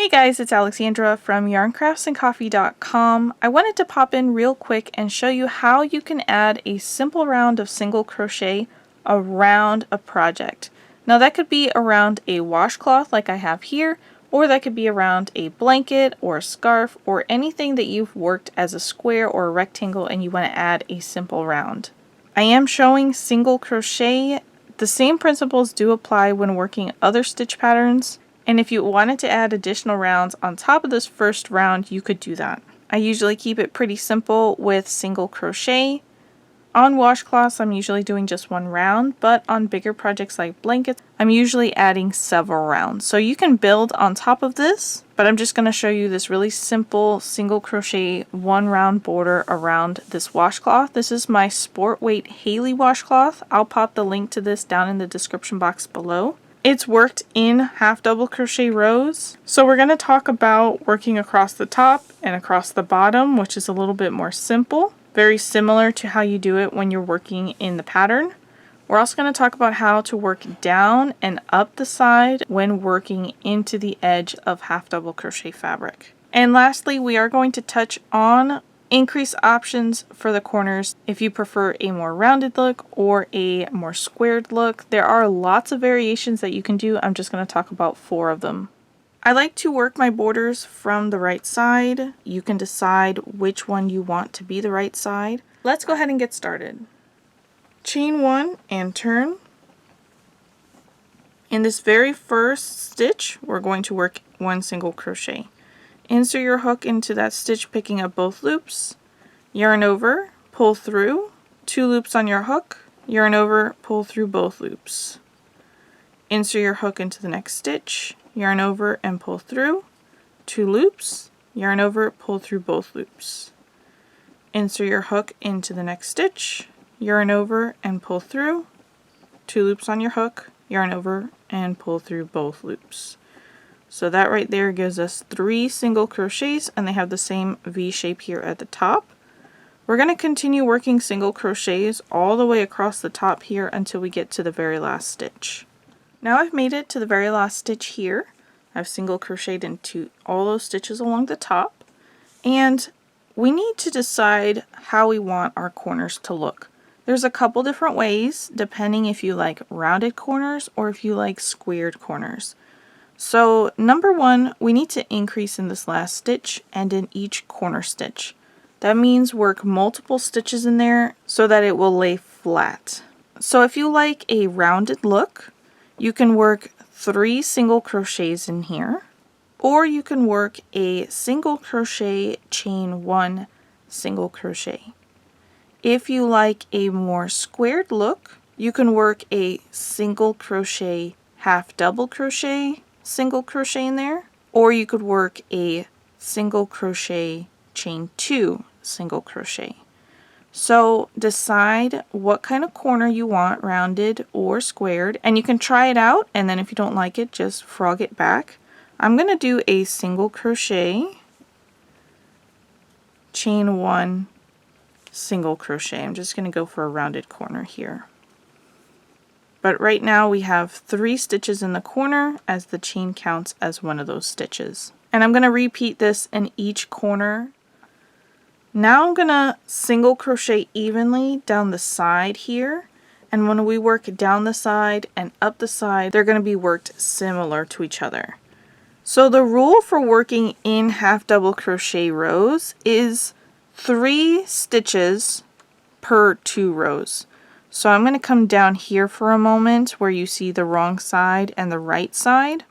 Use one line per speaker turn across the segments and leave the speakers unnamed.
Hey guys, it's Alexandra from yarncraftsandcoffee.com. I wanted to pop in real quick and show you how you can add a simple round of single crochet around a project. Now that could be around a washcloth like I have here, or that could be around a blanket or a scarf or anything that you've worked as a square or a rectangle and you want to add a simple round. I am showing single crochet. The same principles do apply when working other stitch patterns. And if you wanted to add additional rounds on top of this first round, you could do that. I usually keep it pretty simple with single crochet. On washcloths, I'm usually doing just one round, but on bigger projects like blankets, I'm usually adding several rounds. So you can build on top of this, but I'm just going to show you this really simple single crochet one round border around this washcloth. This is my sport weight Haley washcloth. I'll pop the link to this down in the description box below. It's worked in half double crochet rows. So we're going to talk about working across the top and across the bottom, which is a little bit more simple. Very similar to how you do it when you're working in the pattern. We're also going to talk about how to work down and up the side when working into the edge of half double crochet fabric. And lastly, we are going to touch on increase options for the corners if you prefer a more rounded look or a more squared look. There are lots of variations that you can do. I'm just going to talk about 4 of them. I like to work my borders from the right side. You can decide which one you want to be the right side. Let's go ahead and get started. Chain 1 and turn. In this very first stitch, we're going to work 1 single crochet. Insert your hook into that stitch, picking up both loops, yarn over, pull through, 2 loops on your hook, yarn over, pull through both loops. Insert your hook into the next stitch, yarn over and pull through, 2 loops, yarn over, pull through both loops. Insert your hook into the next stitch, yarn over and pull through, 2 loops on your hook, yarn over and pull through both loops. So that right there gives us 3 single crochets, and they have the same V shape here at the top. We're going to continue working single crochets all the way across the top here until we get to the very last stitch. Now I've made it to the very last stitch here. I've single crocheted into all those stitches along the top, and we need to decide how we want our corners to look. There's a couple different ways depending if you like rounded corners or if you like squared corners. So number 1, we need to increase in this last stitch and in each corner stitch. That means work multiple stitches in there so that it will lay flat. So if you like a rounded look, you can work 3 single crochets in here, or you can work a single crochet, chain 1 single crochet. If you like a more squared look, you can work a single crochet, half double crochet, single crochet in there, or you could work a single crochet, chain 2 single crochet. So decide what kind of corner you want, rounded or squared, and you can try it out, and then if you don't like it, just frog it back. I'm going to do a single crochet, chain 1 single crochet. I'm just going to go for a rounded corner here. But right now we have 3 stitches in the corner, as the chain counts as one of those stitches. And I'm going to repeat this in each corner. Now I'm going to single crochet evenly down the side here. And when we work down the side and up the side, they're going to be worked similar to each other. So the rule for working in half double crochet rows is 3 stitches per 2 rows. So I'm going to come down here for a moment where you see the wrong side and the right side.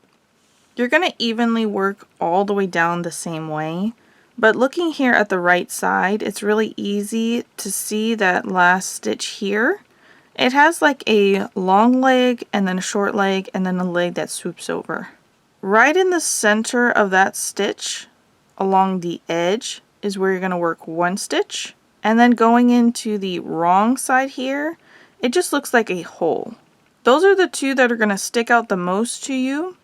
You're going to evenly work all the way down the same way, but looking here at the right side, it's really easy to see that last stitch here. It has like a long leg and then a short leg and then a leg that swoops over. Right in the center of that stitch along the edge is where you're going to work 1 stitch, and then going into the wrong side here, it just looks like a hole. Those are the 2 that are going to stick out the most to you,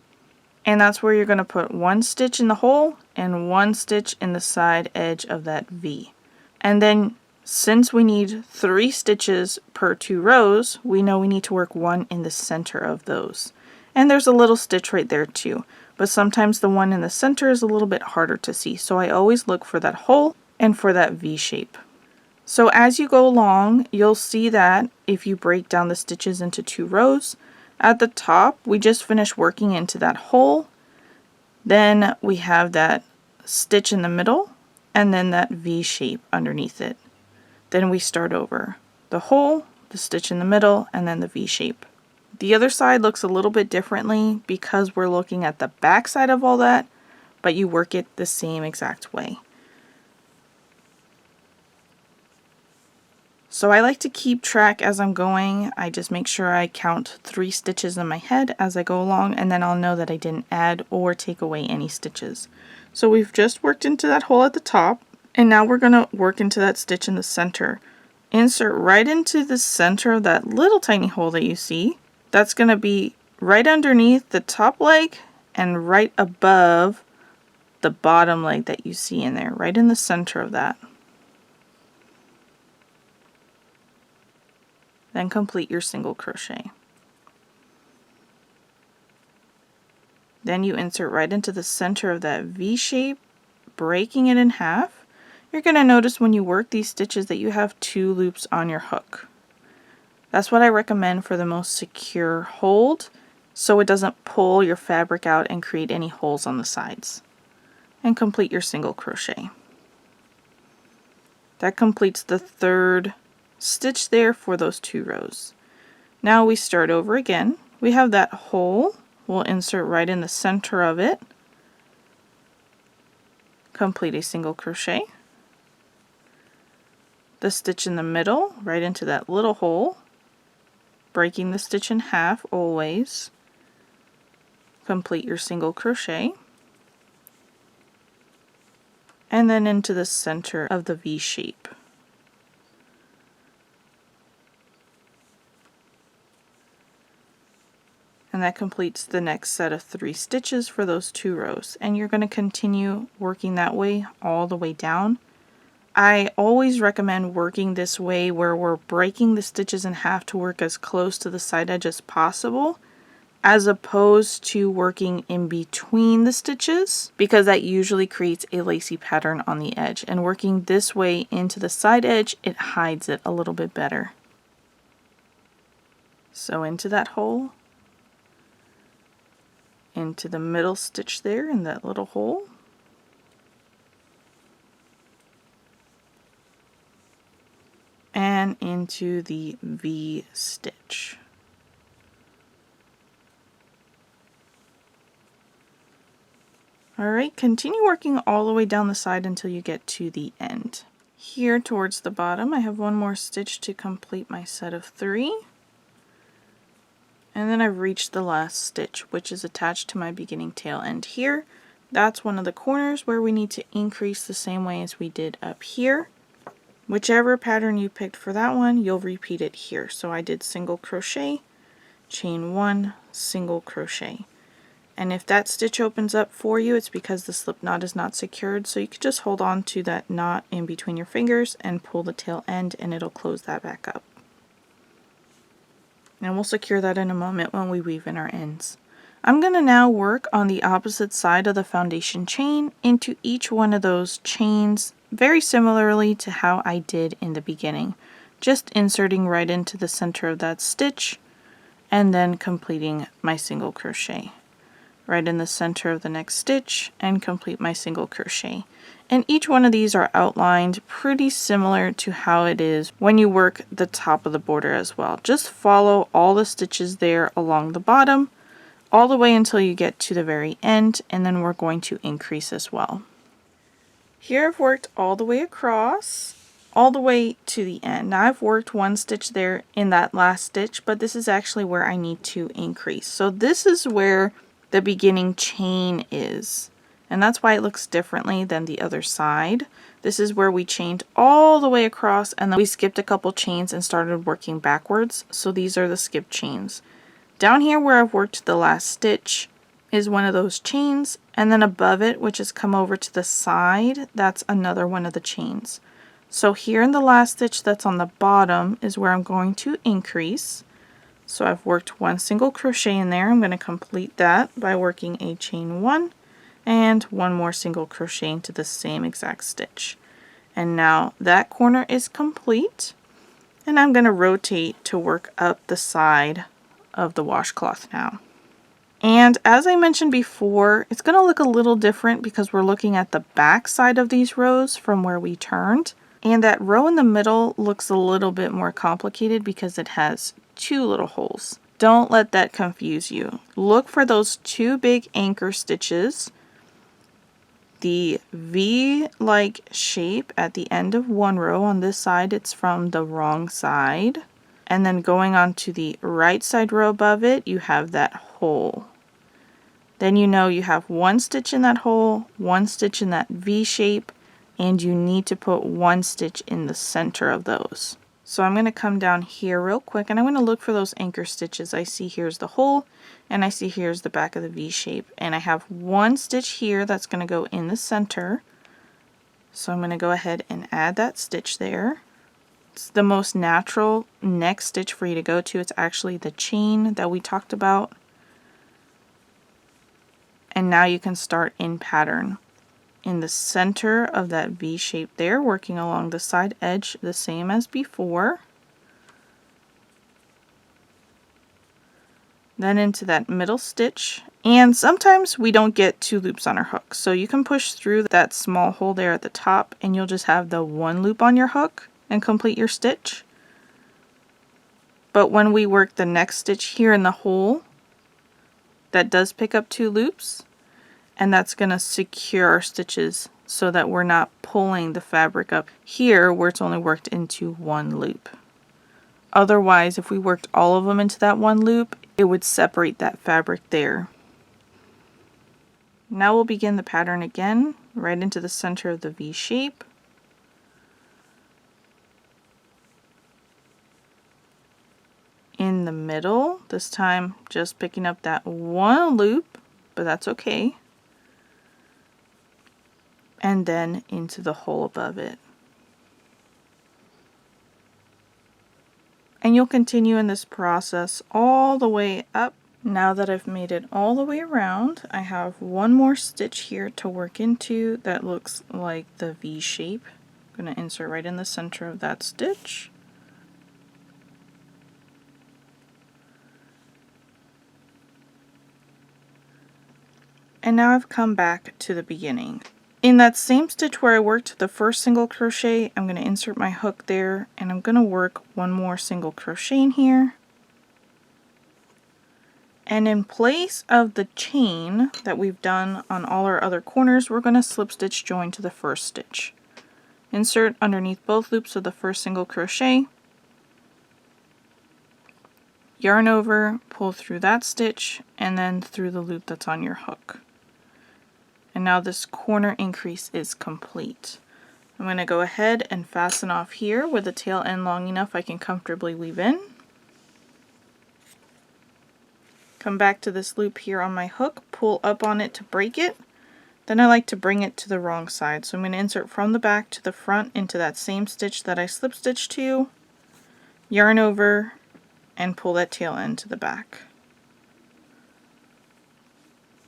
and that's where you're going to put 1 stitch in the hole and 1 stitch in the side edge of that V. And then since we need 3 stitches per 2 rows, we know we need to work 1 in the center of those. And there's a little stitch right there too. but sometimes the one in the center is a little bit harder to see. So I always look for that hole and for that V shape. So as you go along, you'll see that if you break down the stitches into 2 rows, at the top we just finished working into that hole, then we have that stitch in the middle, and then that V shape underneath it. Then we start over. The hole, the stitch in the middle, and then the V shape. The other side looks a little bit differently because we're looking at the back side of all that, but you work it the same exact way. So I like to keep track as I'm going. I just make sure I count 3 stitches in my head as I go along, and then I'll know that I didn't add or take away any stitches. So we've just worked into that hole at the top, and now we're going to work into that stitch in the center. Insert right into the center of that little tiny hole that you see. That's going to be right underneath the top leg and right above the bottom leg that you see in there, right in the center of that. Then complete your single crochet. Then you insert right into the center of that V shape, breaking it in half. You're going to notice when you work these stitches that you have 2 loops on your hook. That's what I recommend for the most secure hold, so it doesn't pull your fabric out and create any holes on the sides. And complete your single crochet. That completes the 3rd stitch there for those 2 rows. Now we start over again. We have that hole. We'll insert right in the center of it. Complete a single crochet. The stitch in the middle, right into that little hole, breaking the stitch in half always. Complete your single crochet. And then into the center of the V shape. And that completes the next set of 3 stitches for those 2 rows. And you're going to continue working that way all the way down. I always recommend working this way where we're breaking the stitches in half to work as close to the side edge as possible, as opposed to working in between the stitches, because that usually creates a lacy pattern on the edge. And working this way into the side edge, it hides it a little bit better. So into that hole, into the middle stitch there in that little hole, and into the V stitch. Alright, continue working all the way down the side until you get to the end. Here towards the bottom I have one more stitch to complete my set of 3. And then I've reached the last stitch, which is attached to my beginning tail end here. That's one of the corners where we need to increase the same way as we did up here. Whichever pattern you picked for that one, you'll repeat it here. So I did single crochet, chain 1, single crochet. And if that stitch opens up for you, it's because the slip knot is not secured. So you could just hold on to that knot in between your fingers and pull the tail end, and it'll close that back up. And we'll secure that in a moment when we weave in our ends. I'm going to now work on the opposite side of the foundation chain into each one of those chains, very similarly to how I did in the beginning. Just inserting right into the center of that stitch and then completing my single crochet. Right in the center of the next stitch and complete my single crochet. And each one of these are outlined pretty similar to how it is when you work the top of the border as well. Just follow all the stitches there along the bottom all the way until you get to the very end, and then we're going to increase as well. Here I've worked all the way across, all the way to the end. Now I've worked 1 stitch there in that last stitch, but this is actually where I need to increase. So this is where the beginning chain is, and that's why it looks differently than the other side. This is where we chained all the way across, and then we skipped a couple chains and started working backwards. So these are the skip chains. Down here where I've worked the last stitch is one of those chains, and then above it, which has come over to the side, that's another one of the chains. So here in the last stitch that's on the bottom is where I'm going to increase. So I've worked one single crochet in there. I'm going to complete that by working a chain 1 and one more single crochet into the same exact stitch. And now that corner is complete, and I'm going to rotate to work up the side of the washcloth now. And as I mentioned before, it's going to look a little different because we're looking at the back side of these rows from where we turned. And that row in the middle looks a little bit more complicated because it has 2 little holes. Don't let that confuse you. Look for those 2 big anchor stitches, the V-like shape at the end of one row. On this side, it's from the wrong side. And then going on to the right side row above it, you have that hole. Then you know you have 1 stitch in that hole, 1 stitch in that V shape, and you need to put 1 stitch in the center of those. So I'm going to come down here real quick, and I'm going to look for those anchor stitches. I see here's the hole, and I see here's the back of the V shape, and I have 1 stitch here that's going to go in the center. So I'm going to go ahead and add that stitch there. It's the most natural next stitch for you to go to. It's actually the chain that we talked about. And now you can start in pattern. In the center of that V shape there, working along the side edge the same as before. Then into that middle stitch. And sometimes we don't get 2 loops on our hook. So you can push through that small hole there at the top and you'll just have the 1 loop on your hook and complete your stitch. But when we work the next stitch here in the hole, that does pick up 2 loops, and that's going to secure our stitches so that we're not pulling the fabric up here where it's only worked into 1 loop. Otherwise, if we worked all of them into that 1 loop, it would separate that fabric there. Now we'll begin the pattern again, right into the center of the V shape. In the middle, this time just picking up that 1 loop, but that's okay. And then into the hole above it. And you'll continue in this process all the way up. Now that I've made it all the way around, I have 1 more stitch here to work into that looks like the V shape. I'm going to insert right in the center of that stitch. And now I've come back to the beginning. In that same stitch where I worked the first single crochet, I'm going to insert my hook there, and I'm going to work 1 more single crochet in here. And in place of the chain that we've done on all our other corners, we're going to slip stitch join to the first stitch. Insert underneath both loops of the first single crochet, yarn over, pull through that stitch, and then through the loop that's on your hook. And now this corner increase is complete. I'm going to go ahead and fasten off here with the tail end long enough I can comfortably weave in. Come back to this loop here on my hook, pull up on it to break it. Then I like to bring it to the wrong side. So I'm going to insert from the back to the front into that same stitch that I slip stitched to, yarn over, and pull that tail end to the back.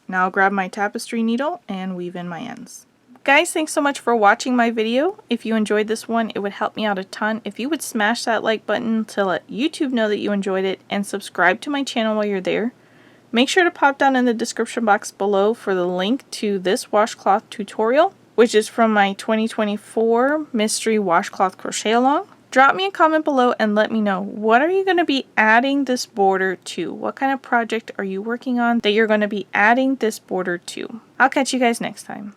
Now I'll grab my tapestry needle and weave in my ends. Guys, thanks so much for watching my video. If you enjoyed this one, it would help me out a ton if you would smash that like button to let YouTube know that you enjoyed it, and subscribe to my channel while you're there. Make sure to pop down in the description box below for the link to this washcloth tutorial, which is from my 2024 Mystery Washcloth Crochet Along. Drop me a comment below and let me know, what are you going to be adding this border to? What kind of project are you working on that you're going to be adding this border to? I'll catch you guys next time.